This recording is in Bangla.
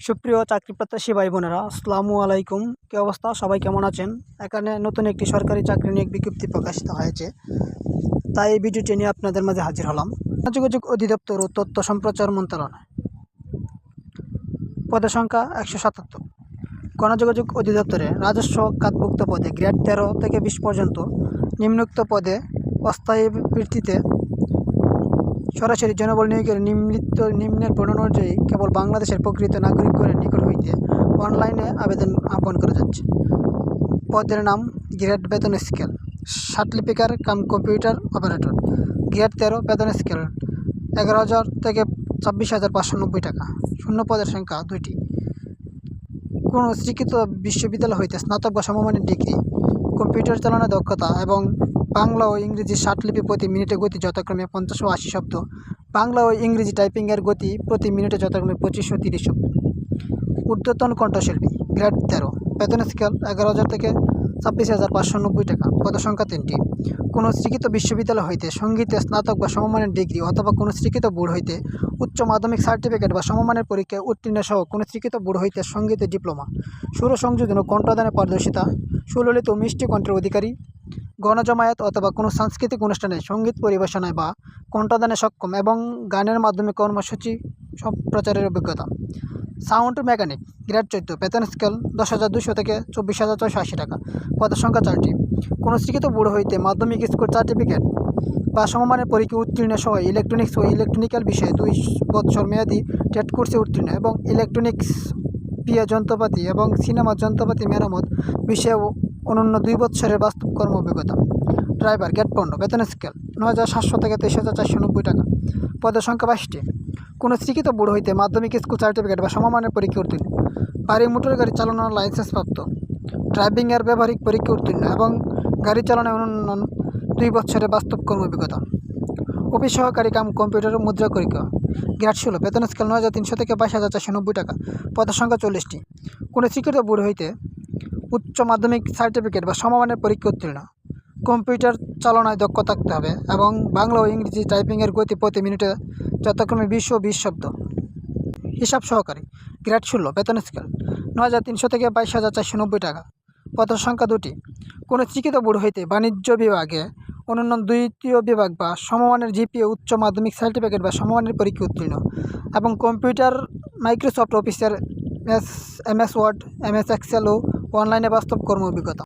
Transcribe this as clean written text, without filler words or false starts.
সুপ্রিয় চাকরি প্রত্যাশী ভাই বোনেরা, আসসালামু আলাইকুম। কী অবস্থা? সবাই কেমন আছেন? এখানে নতুন একটি সরকারি চাকরি নিয়োগ বিজ্ঞপ্তি প্রকাশিত হয়েছে, তাই এই ভিডিওটি নিয়ে আপনাদের মাঝে হাজির হলাম। যোগাযোগ অধিদপ্তর ও তথ্য সম্প্রচার মন্ত্রণালয়, পদের সংখ্যা 177। গণযোগাযোগ অধিদপ্তরে রাজস্ব খাতভুক্ত পদে গ্রেড 13 থেকে 20 পর্যন্ত নিম্নোক্ত পদে অস্থায়ী ভিত্তিতে সরাসরি জনবল নিয়োগের নিম্নের বর্ণনা অনুযায়ী কেবল বাংলাদেশের প্রকৃত নাগরিকগণের নিকট হইতে অনলাইনে আবেদন আহ্বান করা যাচ্ছে। পদের নাম গ্রেড বেতন স্কেল সার্টিফিকার কাম কম্পিউটার অপারেটর, গ্রেড 13, বেতন স্কেল 11,000 থেকে 26,590 টাকা। শূন্য পদের সংখ্যা 2টি। কোনো স্বীকৃত বিশ্ববিদ্যালয় হইতে স্নাতক বা সমমানের ডিগ্রি, কম্পিউটার চালানোর দক্ষতা এবং বাংলা ও ইংরেজি লিপি প্রতি মিনিটে গতি যথাক্রমে 50 ও 80 শব্দ, বাংলা ও ইংরেজি টাইপিংয়ের গতি প্রতি মিনিটে যথাক্রমে 25 ও 30 শব্দ। ঊর্ধ্বতন কণ্ঠশিল্পী, গ্রেড 13, বেতন স্কেল 11,000 থেকে 26,590 টাকা। পদের সংখ্যা 3টি। কোনো স্বীকৃত বিশ্ববিদ্যালয় হইতে সঙ্গীতে স্নাতক বা সমমানের ডিগ্রি অথবা কোনো স্বীকৃত বোর্ড হইতে উচ্চ মাধ্যমিক সার্টিফিকেট বা সমমানের পরীক্ষায় উত্তীর্ণ সহ কোনো স্বীকৃত বোর্ড হইতে সঙ্গীতে ডিপ্লোমা, সুর সংযোজন ও কণ্ঠদানে পারদর্শিতা, সুললিত ও মিষ্টি কণ্ঠের অধিকারী, গণজমায়েত অথবা কোনো সাংস্কৃতিক অনুষ্ঠানে সঙ্গীত পরিবেশনায় বা কণ্ঠদানে সক্ষম এবং গানের মাধ্যমে কর্মসূচি প্রচারের অভিজ্ঞতা। সাউন্ড মেকানিক, গ্রেড 14, বেতন স্কেল 10,200 থেকে 24,680 টাকা। পদের সংখ্যা 4টি। কোনো স্বীকৃত বোর্ড হইতে মাধ্যমিক স্কুল সার্টিফিকেট বা সমমানের পরীক্ষা উত্তীর্ণ সহ ইলেকট্রনিক্স ও ইলেকট্রনিক্যাল বিষয়ে 2 বছর মেয়াদী টেট কোর্সে উত্তীর্ণ এবং ইলেকট্রনিক্স, পিয়া যন্ত্রপাতি এবং সিনেমা যন্ত্রপাতি মেরামত বিষয়ে অনন্য 2 বছরের বাস্তব কর্ম অভিজ্ঞতা। ড্রাইভার, গ্রেড 15, বেতন স্কেল 9,700 থেকে 23,490 টাকা। পদের সংখ্যা 22টি। কোনো স্বীকৃত বোর্ড হইতে মাধ্যমিক স্কুল সার্টিফিকেট বা সমমানের পরীক্ষা উত্তীর্ণ, ভারী মোটর গাড়ি চালানোর লাইসেন্সপ্রাপ্ত, ড্রাইভিংয়ের ব্যবহারিক পরীক্ষা উত্তীর্ণ এবং গাড়ি চালানোর অনন্য 2 বছরের বাস্তব কর্ম অভিজ্ঞতা। অফিস সহকারী কাম কম্পিউটার মুদ্রা পরীক্ষা, গ্রেড 16, বেতন স্কেল 9,300 থেকে 22,490 টাকা। পদের সংখ্যা 40টি। কোনো স্বীকৃত বোর্ড হইতে উচ্চ মাধ্যমিক সার্টিফিকেট বা সমমানের পরীক্ষা উত্তীর্ণ, কম্পিউটার চালনায় দক্ষ থাকতে হবে এবং বাংলা ও ইংরেজি টাইপিংয়ের গতি প্রতি মিনিটে যথাক্রমে 20 ও 20 শব্দ। হিসাব সহকারী, গ্রেড 16, বেতন স্কেল 9,300 থেকে 22,490 টাকা। পদের সংখ্যা 2টি। কোনো স্বীকৃত বোর্ড হইতে বাণিজ্য বিভাগে অনন্য 2য় বিভাগ বা সমমানের জিপিএ, উচ্চ মাধ্যমিক সার্টিফিকেট বা সমমানের পরীক্ষা উত্তীর্ণ এবং কম্পিউটার, মাইক্রোসফট অফিসের MS ওয়ার্ড, MS এক্সেল ও অনলাইনে বাস্তব কর্ম অভিজ্ঞতা।